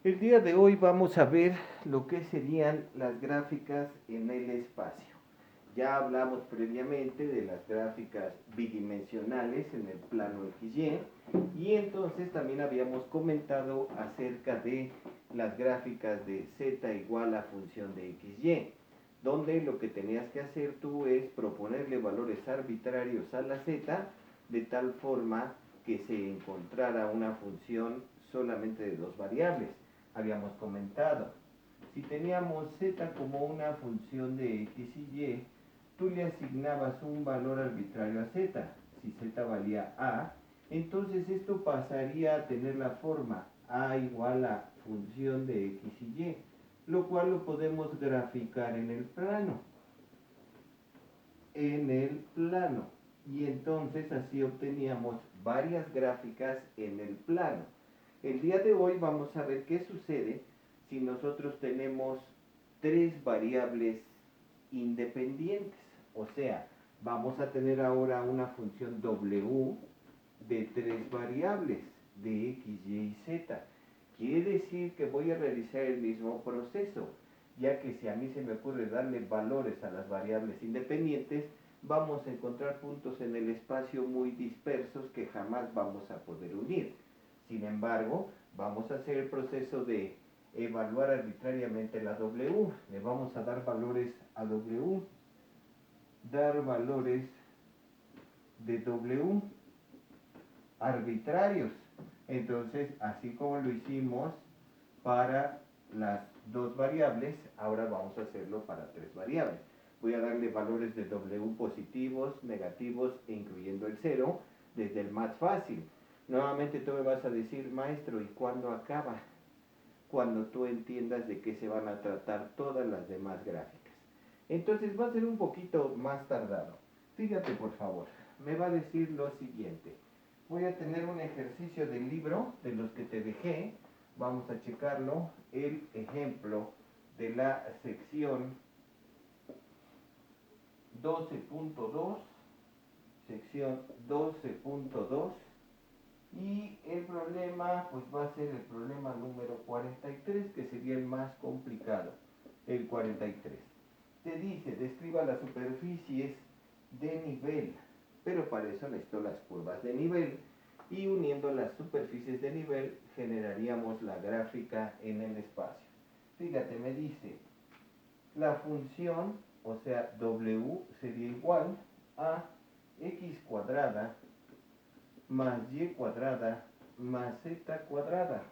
El día de hoy vamos a ver lo que serían las gráficas en el espacio. Ya hablamos previamente de las gráficas bidimensionales en el plano XY y entonces también habíamos comentado acerca de las gráficas de z igual a función de XY, donde lo que tenías que hacer tú es proponerle valores arbitrarios a la z de tal forma que se encontrara una función solamente de dos variables. Habíamos comentado, si teníamos z como una función de x y y, tú le asignabas un valor arbitrario a z. Si z valía a, entonces esto pasaría a tener la forma a igual a función de x y y, lo cual lo podemos graficar en el plano. Y entonces así obteníamos varias gráficas en el plano. El día de hoy vamos a ver qué sucede si nosotros tenemos tres variables independientes. O sea, vamos a tener ahora una función w de tres variables, de x, y y z. Quiere decir que voy a realizar el mismo proceso, ya que si a mí se me ocurre darle valores a las variables independientes, vamos a encontrar puntos en el espacio muy dispersos que jamás vamos a poder unir. Sin embargo, vamos a hacer el proceso de evaluar arbitrariamente la w. Le vamos a dar valores a w, dar valores de w arbitrarios. Entonces, así como lo hicimos para las dos variables, ahora vamos a hacerlo para tres variables. Voy a darle valores de w positivos, negativos e incluyendo el 0 desde el más fácil. Nuevamente tú me vas a decir, maestro, ¿y cuándo acaba? Cuando tú entiendas de qué se van a tratar todas las demás gráficas. Entonces va a ser un poquito más tardado. Fíjate por favor, me va a decir lo siguiente. Voy a tener un ejercicio del libro de los que te dejé. Vamos a checarlo. El ejemplo de la sección 12.2, sección 12.2, y el problema pues va a ser el problema número 43, que sería el más complicado, el 43. Te dice, describa las superficies de nivel, pero para eso necesito las curvas de nivel, y uniendo las superficies de nivel generaríamos la gráfica en el espacio. Fíjate, me dice, la función, o sea, w sería igual a x cuadrada más y cuadrada más z cuadrada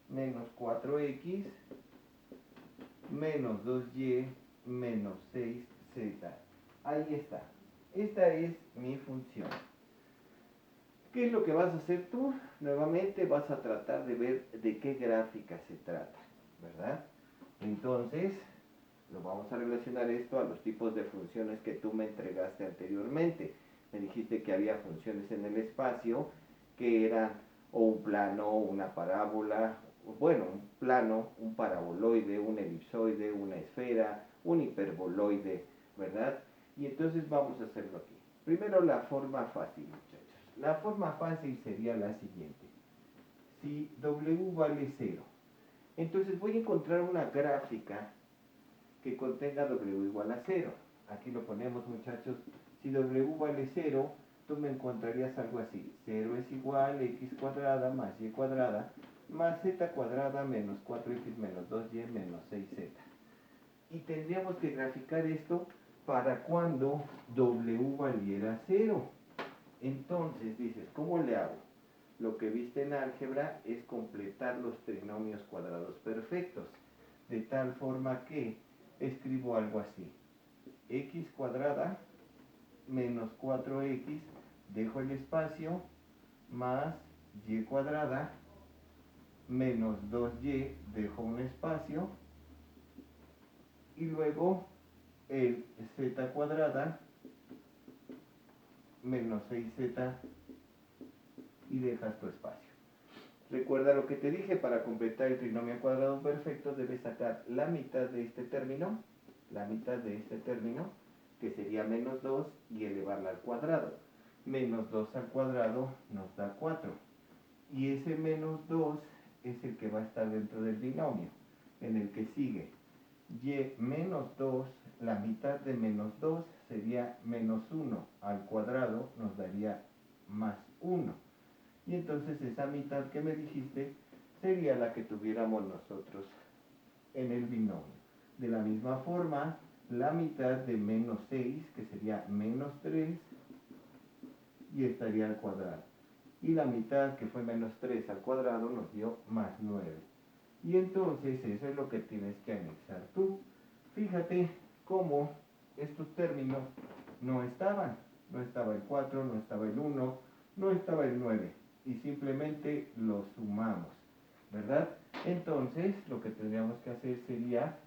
menos 4x menos 2y menos 6z. Ahí está. Esta es mi función. ¿Qué es lo que vas a hacer tú? Nuevamente vas a tratar de ver de qué gráfica se trata, ¿verdad? Entonces, lo vamos a relacionar esto a los tipos de funciones que tú me entregaste anteriormente. Me dijiste que había funciones en el espacio que eran o un plano, una parábola, bueno, un plano, un paraboloide, un elipsoide, una esfera, un hiperboloide, ¿verdad? Y entonces vamos a hacerlo aquí. Primero la forma fácil, muchachos. La forma fácil sería la siguiente. Si w vale 0, entonces voy a encontrar una gráfica que contenga w igual a 0. Aquí lo ponemos, muchachos. Si w vale 0, tú me encontrarías algo así. 0 es igual a x cuadrada más y cuadrada más z cuadrada menos 4x menos 2y menos 6z. Y tendríamos que graficar esto para cuando w valiera 0. Entonces dices, ¿cómo le hago? Lo que viste en álgebra es completar los trinomios cuadrados perfectos, de tal forma que escribo algo así: x cuadrada menos 4x, dejo el espacio, más y cuadrada menos 2y, dejo un espacio, y luego el z cuadrada menos 6z y dejas tu espacio. Recuerda lo que te dije, para completar el trinomio cuadrado perfecto debes sacar la mitad de este término, que sería menos 2, y elevarla al cuadrado. Menos 2 al cuadrado nos da 4. Y ese menos 2 es el que va a estar dentro del binomio. En el que sigue y menos 2, la mitad de menos 2 sería menos 1 al cuadrado, nos daría más 1. Y entonces esa mitad que me dijiste sería la que tuviéramos nosotros en el binomio. De la misma forma, la mitad de menos 6, que sería menos 3, y estaría al cuadrado. Y la mitad, que fue menos 3 al cuadrado, nos dio más 9. Y entonces eso es lo que tienes que anexar tú. Fíjate cómo estos términos no estaban. No estaba el 4, no estaba el 1, no estaba el 9. Y simplemente los sumamos, ¿verdad? Entonces lo que tendríamos que hacer sería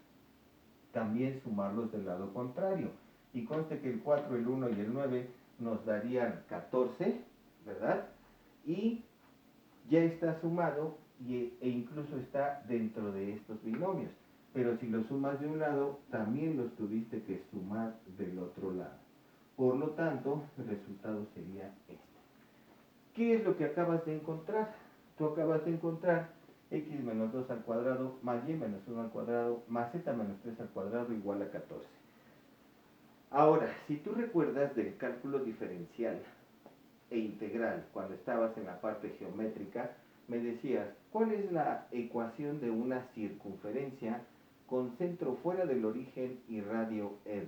también sumarlos del lado contrario. Y conste que el 4, el 1 y el 9 nos darían 14, ¿verdad? Y ya está sumado e incluso está dentro de estos binomios. Pero si lo sumas de un lado, también los tuviste que sumar del otro lado. Por lo tanto, el resultado sería este. ¿Qué es lo que acabas de encontrar? Tú acabas de encontrar x menos 2 al cuadrado más y menos 1 al cuadrado más z menos 3 al cuadrado igual a 14. Ahora, si tú recuerdas del cálculo diferencial e integral, cuando estabas en la parte geométrica, me decías, ¿cuál es la ecuación de una circunferencia con centro fuera del origen y radio r?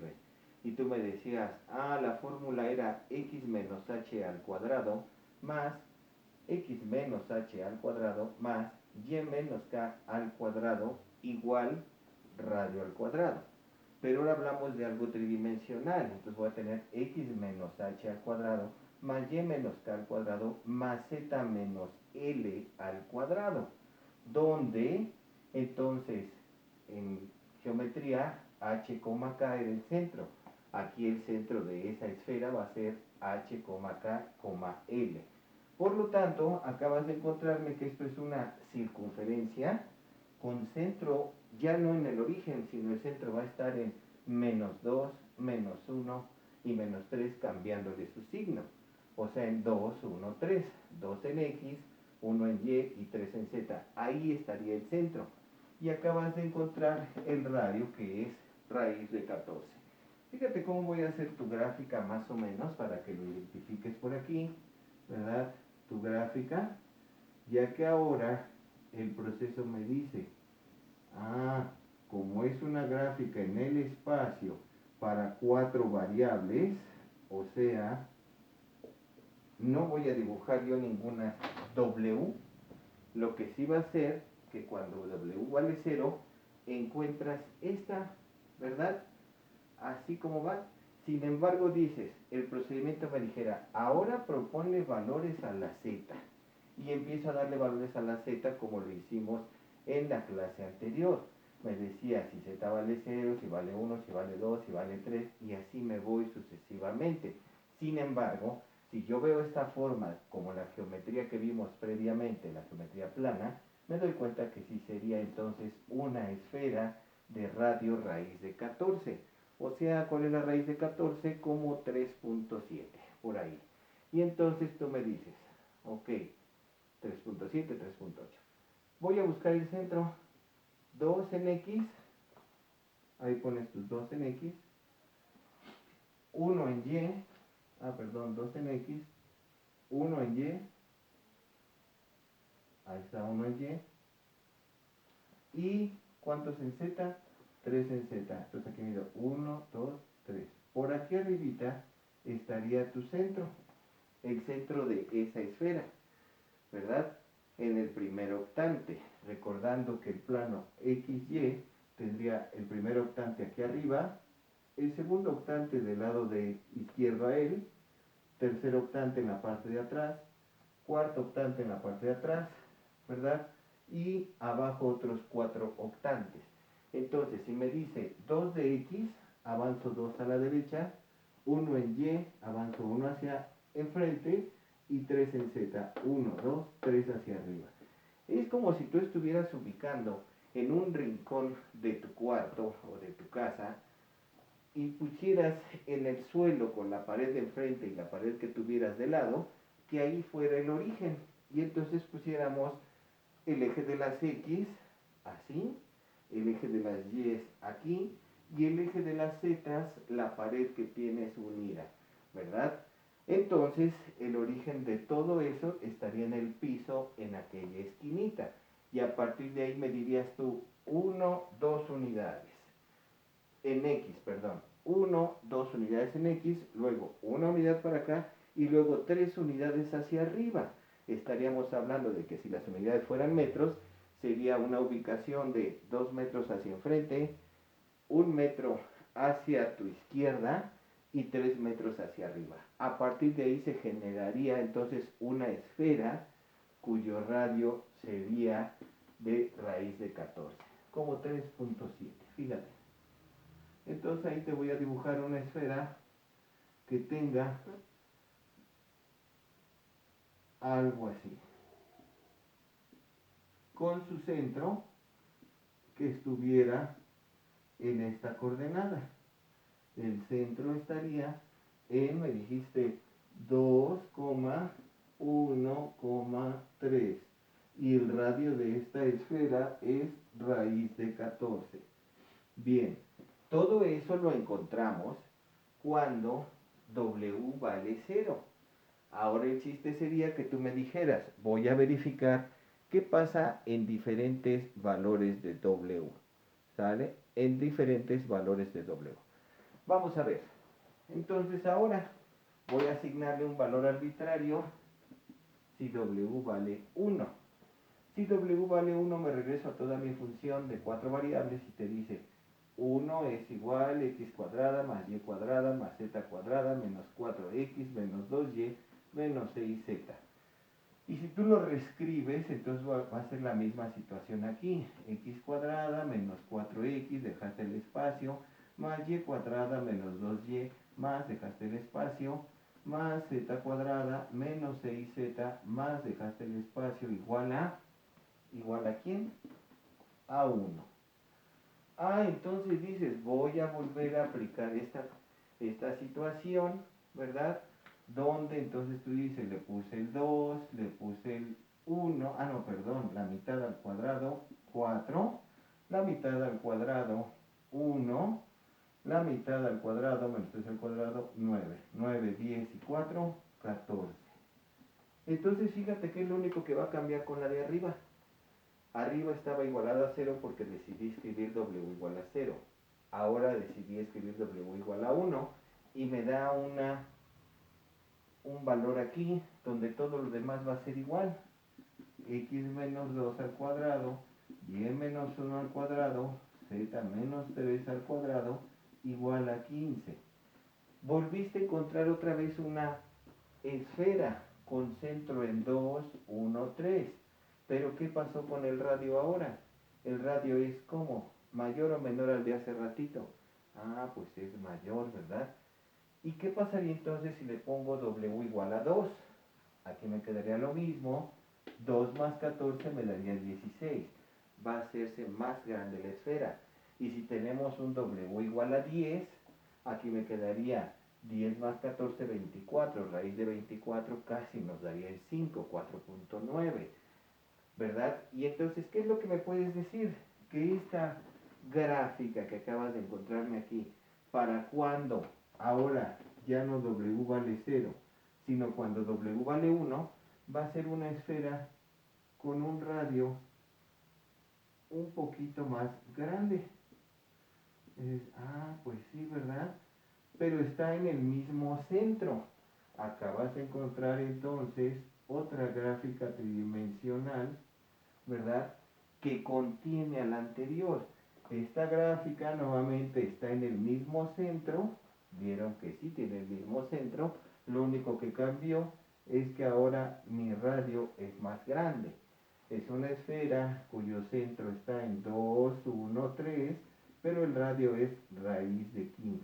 Y tú me decías, la fórmula era x menos h al cuadrado más x menos h al cuadrado más y menos k al cuadrado igual radio al cuadrado. Pero ahora hablamos de algo tridimensional, entonces voy a tener x menos h al cuadrado más y menos k al cuadrado más z menos l al cuadrado, donde entonces en geometría h, k era el centro. Aquí el centro de esa esfera va a ser h, k, l. Por lo tanto, acabas de encontrarme que esto es una circunferencia con centro ya no en el origen, sino el centro va a estar en menos 2, menos 1 y menos 3 cambiándole su signo. O sea, en 2, 1, 3. 2 en X, 1 en Y y 3 en Z. Ahí estaría el centro. Y acabas de encontrar el radio que es raíz de 14. Fíjate cómo voy a hacer tu gráfica más o menos para que lo identifiques por aquí, ¿verdad? Tu gráfica, ya que ahora el proceso me dice, como es una gráfica en el espacio para 4 variables, o sea, no voy a dibujar yo ninguna W, lo que sí va a ser que cuando W vale 0, encuentras esta, ¿verdad? Así como va. Sin embargo, dices, el procedimiento me dijera, ahora propone valores a la Z. Y empiezo a darle valores a la Z como lo hicimos en la clase anterior. Me decía si Z vale 0, si vale 1, si vale 2, si vale 3, y así me voy sucesivamente. Sin embargo, si yo veo esta forma como la geometría que vimos previamente, la geometría plana, me doy cuenta que sí sería entonces una esfera de radio raíz de 14. O sea, ¿cuál es la raíz de 14? Como 3.7, por ahí. Y entonces tú me dices, ok, 3.7, 3.8. Voy a buscar el centro. 2 en X, ahí pones tus 2 en X. 1 en Y, 2 en X, 1 en Y, ahí está 1 en Y. ¿Y cuántos en Z? 3 en Z. Entonces aquí miro 1, 2, 3. Por aquí arribita estaría tu centro, el centro de esa esfera, ¿verdad? En el primer octante, recordando que el plano XY tendría el primer octante aquí arriba, el segundo octante del lado de izquierdo a él, tercer octante en la parte de atrás, cuarto octante en la parte de atrás, ¿verdad? Y abajo otros 4 octantes. Entonces, si me dice 2 de X, avanzo 2 a la derecha, 1 en Y, avanzo 1 hacia enfrente, y 3 en Z, 1, 2, 3 hacia arriba. Es como si tú estuvieras ubicando en un rincón de tu cuarto o de tu casa y pusieras en el suelo con la pared de enfrente y la pared que tuvieras de lado, que ahí fuera el origen. Y entonces pusiéramos el eje de las X así, el eje de las Y aquí, y el eje de las Z, la pared que tienes unida, ¿verdad? Entonces, el origen de todo eso estaría en el piso, en aquella esquinita. Y a partir de ahí me dirías tú, 1, 2 unidades. En X, perdón. 1, 2 unidades en X, luego una unidad para acá y luego 3 unidades hacia arriba. Estaríamos hablando de que si las unidades fueran metros, sería una ubicación de 2 metros hacia enfrente, 1 metro hacia tu izquierda y 3 metros hacia arriba. A partir de ahí se generaría entonces una esfera cuyo radio sería de raíz de 14, como 3.7, fíjate. Entonces ahí te voy a dibujar una esfera que tenga algo así, con su centro que estuviera en esta coordenada. El centro estaría en, me dijiste, 2,1,3. Y el radio de esta esfera es raíz de 14. Bien, todo eso lo encontramos cuando W vale 0. Ahora el chiste sería que tú me dijeras, voy a verificar qué pasa en diferentes valores de W. ¿Sale? En diferentes valores de W. Vamos a ver. Entonces ahora voy a asignarle un valor arbitrario si W vale 1. Si W vale 1 me regreso a toda mi función de 4 variables y te dice 1 es igual a x cuadrada más y cuadrada más z cuadrada menos 4x menos 2y menos 6z. Y si tú lo reescribes, entonces va a ser la misma situación aquí. X cuadrada menos 4x, dejaste el espacio, más y cuadrada menos 2y, más dejaste el espacio, más z cuadrada menos 6z, más dejaste el espacio, igual a ¿quién? A 1. Entonces dices, voy a volver a aplicar esta situación, ¿verdad? Donde entonces tú dices, le puse el 2, le puse el 1, no, perdón, la mitad al cuadrado, 4, la mitad al cuadrado, 1, la mitad al cuadrado menos 3 al cuadrado, 9, 9, 10 y 4, 14. Entonces fíjate que es lo único que va a cambiar con la de arriba. Arriba estaba igualado a 0 porque decidí escribir W igual a 0. Ahora decidí escribir W igual a 1 y me da un valor aquí donde todo lo demás va a ser igual. X menos 2 al cuadrado, y menos 1 al cuadrado, z menos 3 al cuadrado, igual a 15. Volviste a encontrar otra vez una esfera con centro en 2, 1, 3. Pero ¿qué pasó con el radio ahora? El radio es como mayor o menor al de hace ratito. Pues es mayor, ¿verdad? ¿Y qué pasaría entonces si le pongo W igual a 2? Aquí me quedaría lo mismo. 2 más 14 me daría 16. Va a hacerse más grande la esfera. Y si tenemos un W igual a 10, aquí me quedaría 10 más 14, 24. Raíz de 24 casi nos daría el 5, 4.9. ¿Verdad? Y entonces, ¿qué es lo que me puedes decir? Que esta gráfica que acabas de encontrarme aquí, para cuando ahora ya no W vale 0, sino cuando W vale 1, va a ser una esfera con un radio un poquito más grande. Pues sí, ¿verdad? Pero está en el mismo centro. Acabas de encontrar entonces otra gráfica tridimensional, ¿verdad? Que contiene a la anterior. Esta gráfica nuevamente está en el mismo centro. Vieron que sí tiene el mismo centro. Lo único que cambió es que ahora mi radio es más grande. Es una esfera cuyo centro está en 2, 1, 3, pero el radio es raíz de 15.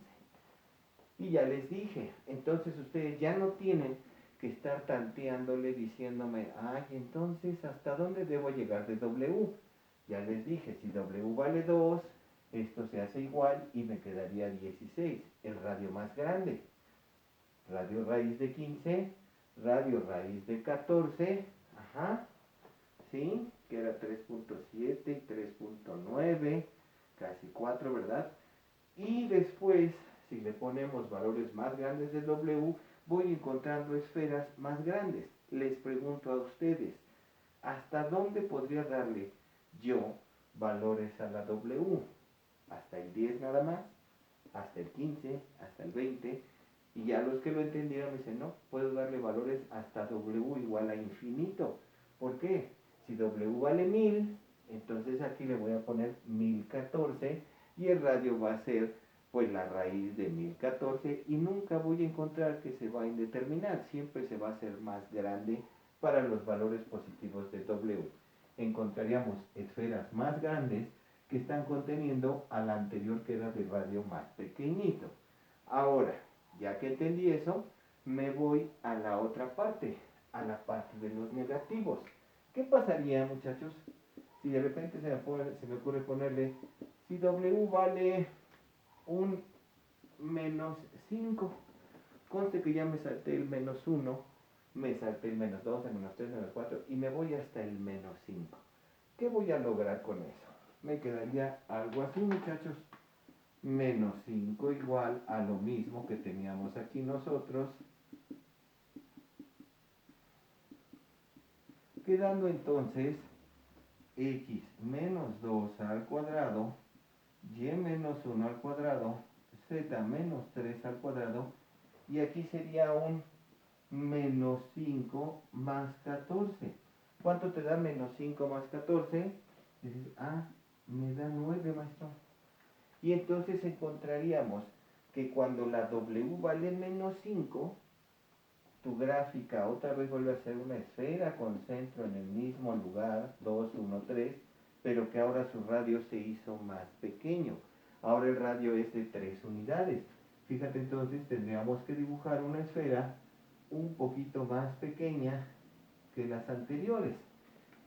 Y ya les dije, entonces ustedes ya no tienen que estar tanteándole diciéndome, entonces ¿hasta dónde debo llegar de W? Ya les dije, si W vale 2, esto se hace igual y me quedaría 16, el radio más grande. Radio raíz de 15, radio raíz de 14, ¿sí? que era 3.7 y 3.9, casi 4, ¿verdad? Y después, si le ponemos valores más grandes de W, voy encontrando esferas más grandes. Les pregunto a ustedes, ¿hasta dónde podría darle yo valores a la W? ¿Hasta el 10 nada más? ¿Hasta el 15? ¿Hasta el 20? Y ya los que lo entendieron me dicen, no, puedo darle valores hasta W igual a infinito. ¿Por qué? Si W vale 1000, entonces aquí le voy a poner 1014 y el radio va a ser pues la raíz de 1014 y nunca voy a encontrar que se va a indeterminar, siempre se va a hacer más grande para los valores positivos de W. Encontraríamos esferas más grandes que están conteniendo a la anterior que era de radio más pequeñito. Ahora, ya que entendí eso, me voy a la otra parte, a la parte de los negativos. ¿Qué pasaría, muchachos, si de repente se me ocurre ponerle, si W vale un menos 5? Conste que ya me salté el menos 1, me salté el menos 2, el menos 3, el menos 4 y me voy hasta el menos 5. ¿Qué voy a lograr con eso? Me quedaría algo así, muchachos. Menos 5 igual a lo mismo que teníamos aquí nosotros, quedando entonces x menos 2 al cuadrado, y menos 1 al cuadrado, z menos 3 al cuadrado, y aquí sería un menos 5 más 14. ¿Cuánto te da menos 5 más 14? Dices, me da 9, maestro. Y entonces encontraríamos que cuando la W vale menos 5, tu gráfica otra vez vuelve a ser una esfera con centro en el mismo lugar, 2, 1, 3, pero que ahora su radio se hizo más pequeño. Ahora el radio es de 3 unidades. Fíjate entonces, tendríamos que dibujar una esfera un poquito más pequeña que las anteriores.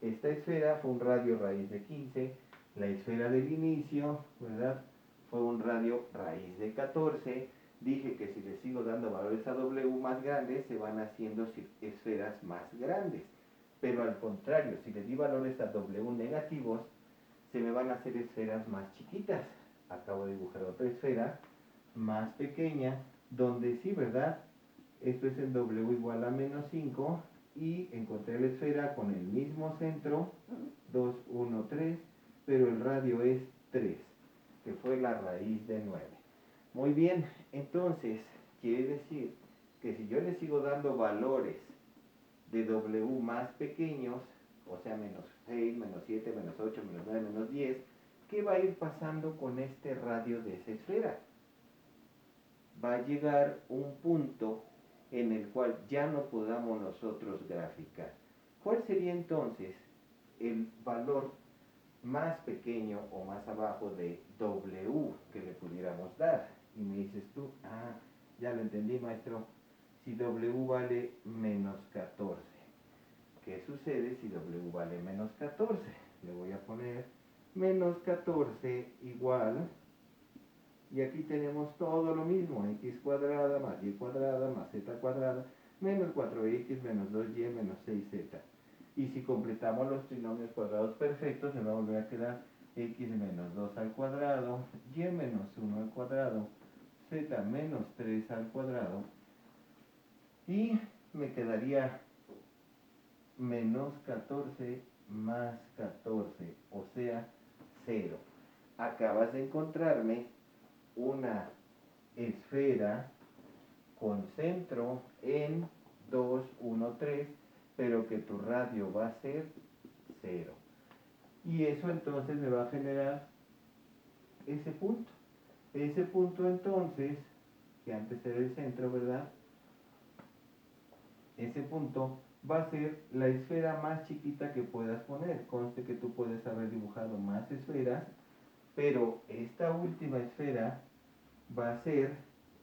Esta esfera fue un radio raíz de 15, la esfera del inicio, ¿verdad? Fue un radio raíz de 14. Dije que si le sigo dando valores a W más grandes, se van haciendo esferas más grandes. Pero al contrario, si le di valores a W negativos, se me van a hacer esferas más chiquitas. Acabo de dibujar otra esfera más pequeña, donde sí, ¿verdad? Esto es el W igual a menos 5 y encontré la esfera con el mismo centro, 2, 1, 3, pero el radio es 3, que fue la raíz de 9. Muy bien, entonces quiere decir que si yo le sigo dando valores de W más pequeños, o sea, menos 6, menos 7, menos 8, menos 9, menos 10, ¿qué va a ir pasando con este radio de esa esfera? Va a llegar un punto en el cual ya no podamos nosotros graficar. ¿Cuál sería entonces el valor más pequeño o más abajo de W que le pudiéramos dar? Y me dices tú, ya lo entendí, maestro. Si W vale menos 14, ¿qué sucede si W vale menos 14? Le voy a poner menos 14 igual, y aquí tenemos todo lo mismo, x cuadrada más y cuadrada más z cuadrada, menos 4x menos 2y menos 6z. Y si completamos los trinomios cuadrados perfectos, se va a volver a quedar x menos 2 al cuadrado, y menos 1 al cuadrado, z menos 3 al cuadrado, y me quedaría menos 14 más 14, o sea, 0. Acabas de encontrarme una esfera con centro en 2, 1, 3, pero que tu radio va a ser 0. Y eso entonces me va a generar ese punto. Ese punto entonces, que antes era el centro, ¿verdad? Ese punto va a ser la esfera más chiquita que puedas poner. Conste que tú puedes haber dibujado más esferas, pero esta última esfera va a ser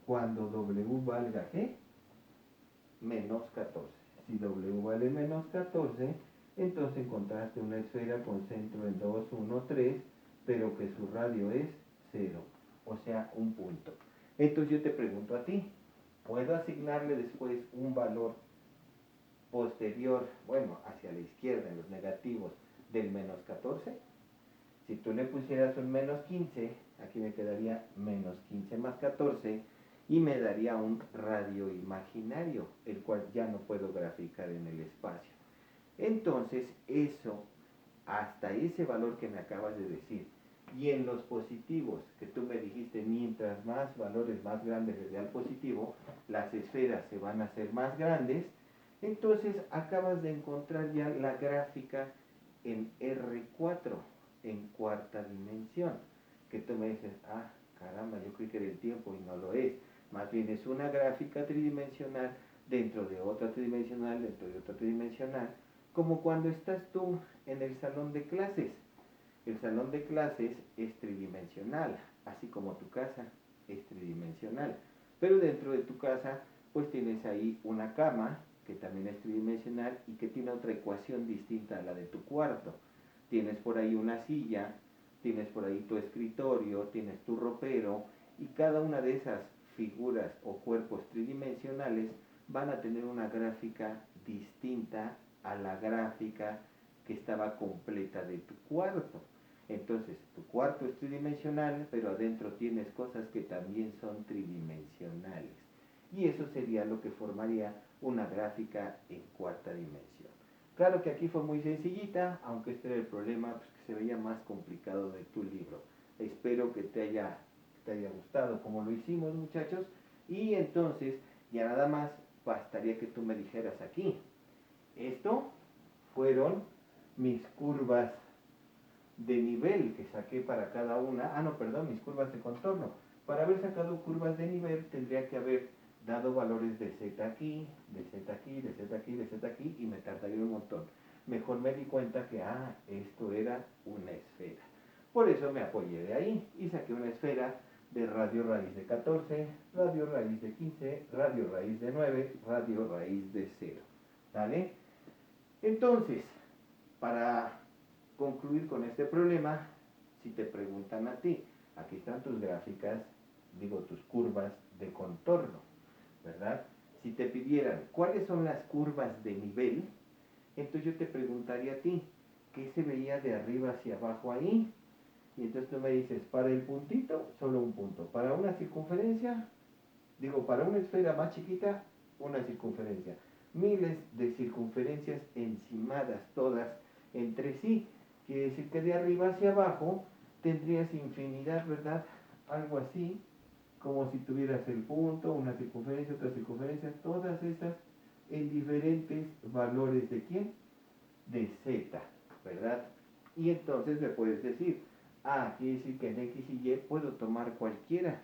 cuando W valga, ¿qué? Menos 14. Si W vale menos 14, entonces encontraste una esfera con centro en 2, 1, 3, pero que su radio es 0, o sea, un punto. Entonces yo te pregunto a ti, ¿puedo asignarle después un valor posterior, bueno, hacia la izquierda, en los negativos, del pusieras un menos 15, aquí me quedaría menos 15 más 14 y me daría un radio imaginario, el cual ya no puedo graficar en el espacio. Entonces, eso, hasta ese valor que me acabas de decir, y en los positivos, que tú me dijiste, mientras más valores más grandes le dé al positivo, las esferas se van a hacer más grandes, entonces acabas de encontrar ya la gráfica en R4, en cuarta dimensión, que tú me dices, ah, caramba, yo creí que era el tiempo y no lo es, más bien es una gráfica tridimensional dentro de otra tridimensional, dentro de otra tridimensional, como cuando estás tú en el salón de clases. El salón de clases es tridimensional, así como tu casa es tridimensional. Pero dentro de tu casa, pues tienes ahí una cama, que también es tridimensional y que tiene otra ecuación distinta a la de tu cuarto. Tienes por ahí una silla, tienes por ahí tu escritorio, tienes tu ropero, y cada una de esas figuras o cuerpos tridimensionales van a tener una gráfica distinta a la gráfica que estaba completa de tu cuarto. Entonces, tu cuarto es tridimensional, pero adentro tienes cosas que también son tridimensionales. Y eso sería lo que formaría una gráfica en cuarta dimensión. Claro que aquí fue muy sencillita, aunque este era el problema, pues, que se veía más complicado de tu libro. Espero que te haya gustado como lo hicimos, muchachos. Y entonces, ya nada más bastaría que tú me dijeras aquí. Esto fueron mis curvas de nivel que saqué para cada una. Ah, no, perdón, mis curvas de contorno. Para haber sacado curvas de nivel tendría que haber dado valores de z aquí, de z aquí, de z aquí, de z aquí, y me tardaría un montón. Mejor me di cuenta que, esto era una esfera. Por eso me apoyé de ahí y saqué una esfera de radio raíz de 14, radio raíz de 15, radio raíz de 9, radio raíz de 0. ¿Vale? Entonces, para concluir con este problema, si te preguntan a ti, aquí están tus gráficas, digo tus curvas de contorno, ¿verdad? Si te pidieran cuáles son las curvas de nivel, entonces yo te preguntaría a ti, ¿qué se veía de arriba hacia abajo ahí? Y entonces tú me dices, para el puntito, solo un punto. Para una circunferencia, para una esfera más chiquita, una circunferencia. Miles de circunferencias encimadas, todas entre sí. Quiere decir que de arriba hacia abajo tendrías infinidad, ¿verdad? Algo así, como si tuvieras el punto, una circunferencia, otra circunferencia, todas esas en diferentes valores de ¿quién? De z, ¿verdad? Y entonces me puedes decir, quiere decir que en x y y puedo tomar cualquiera.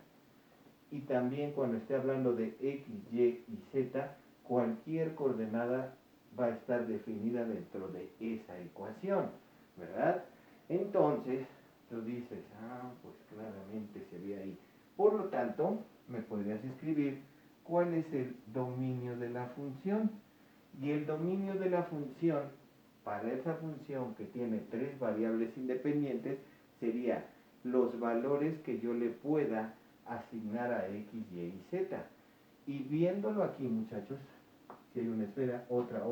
Y también cuando esté hablando de x, y y z, cualquier coordenada va a estar definida dentro de esa ecuación, ¿verdad? Entonces, tú dices, pues claramente se ve ahí. Por lo tanto, me podrías escribir cuál es el dominio de la función. Y el dominio de la función, para esa función que tiene tres variables independientes, sería los valores que yo le pueda asignar a x, y y z. Y viéndolo aquí, muchachos, si hay una esfera, otra,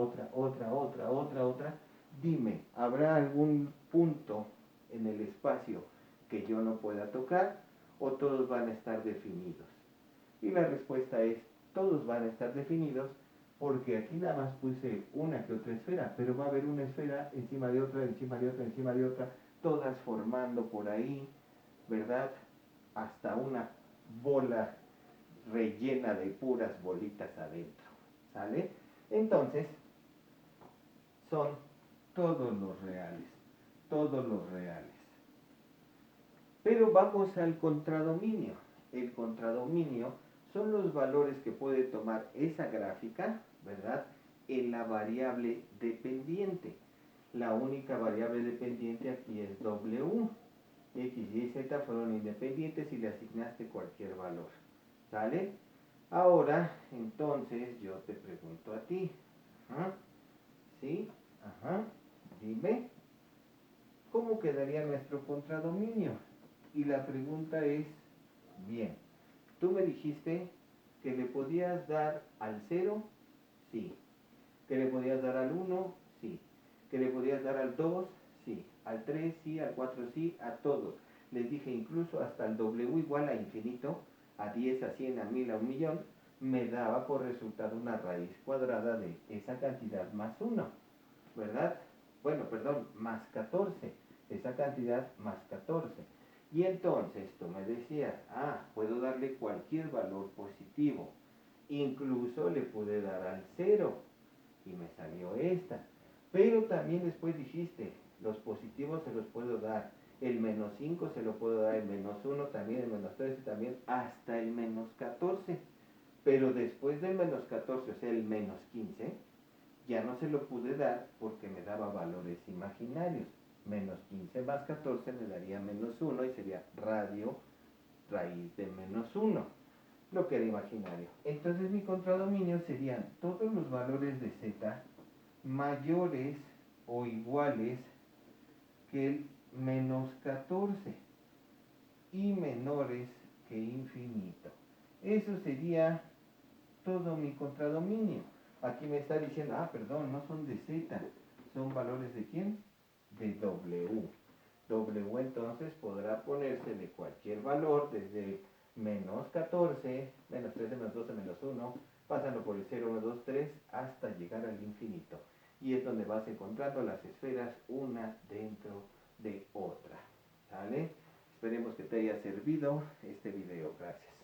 dime, ¿habrá algún punto en el espacio que yo no pueda tocar o todos van a estar definidos? Y la respuesta es, todos van a estar definidos, porque aquí nada más puse una que otra esfera, pero va a haber una esfera encima de otra, encima de otra, encima de otra, todas formando por ahí, ¿verdad? Hasta una bola rellena de puras bolitas adentro, ¿sale? Entonces, son todos los reales, todos los reales. Pero vamos al contradominio. El contradominio son los valores que puede tomar esa gráfica, ¿verdad? En la variable dependiente. La única variable dependiente aquí es W. X, Y, Z fueron independientes y le asignaste cualquier valor. ¿Sale? Ahora, entonces, yo te pregunto a ti. ¿Sí? Dime, ¿cómo quedaría nuestro contradominio? Y la pregunta es, bien, tú me dijiste que le podías dar al 0, sí. Que le podías dar al 1, sí. Que le podías dar al 2, sí, al 3 sí, al 4 sí, a todos. Les dije incluso hasta el W igual a infinito, a 10, a 100, a 1000, a 1.000.000, me daba por resultado una raíz cuadrada de esa cantidad más 1, ¿verdad? Bueno, perdón, más 14, esa cantidad más 14. Y entonces tú me decías, puedo darle cualquier valor positivo. Incluso le pude dar al 0 y me salió esta. Pero también después dijiste, los positivos se los puedo dar. El menos 5 se lo puedo dar, el menos 1 también, el menos 13 también, hasta el menos 14. Pero después del menos 14, o sea, el menos 15, ya no se lo pude dar porque me daba valores imaginarios. Menos 15 más 14 me daría menos 1 y sería radio raíz de menos 1, lo que era imaginario. Entonces mi contradominio serían todos los valores de z mayores o iguales que el menos 14 y menores que infinito. Eso sería todo mi contradominio. Aquí me está diciendo, perdón, no son de z, son valores de ¿quién? De w. W entonces podrá ponerse de cualquier valor, desde menos 14, menos 13, menos 12, menos 1, pasando por el 0, 1, 2, 3, hasta llegar al infinito. Y es donde vas encontrando las esferas una dentro de otra. ¿Sale? Esperemos que te haya servido este video. Gracias.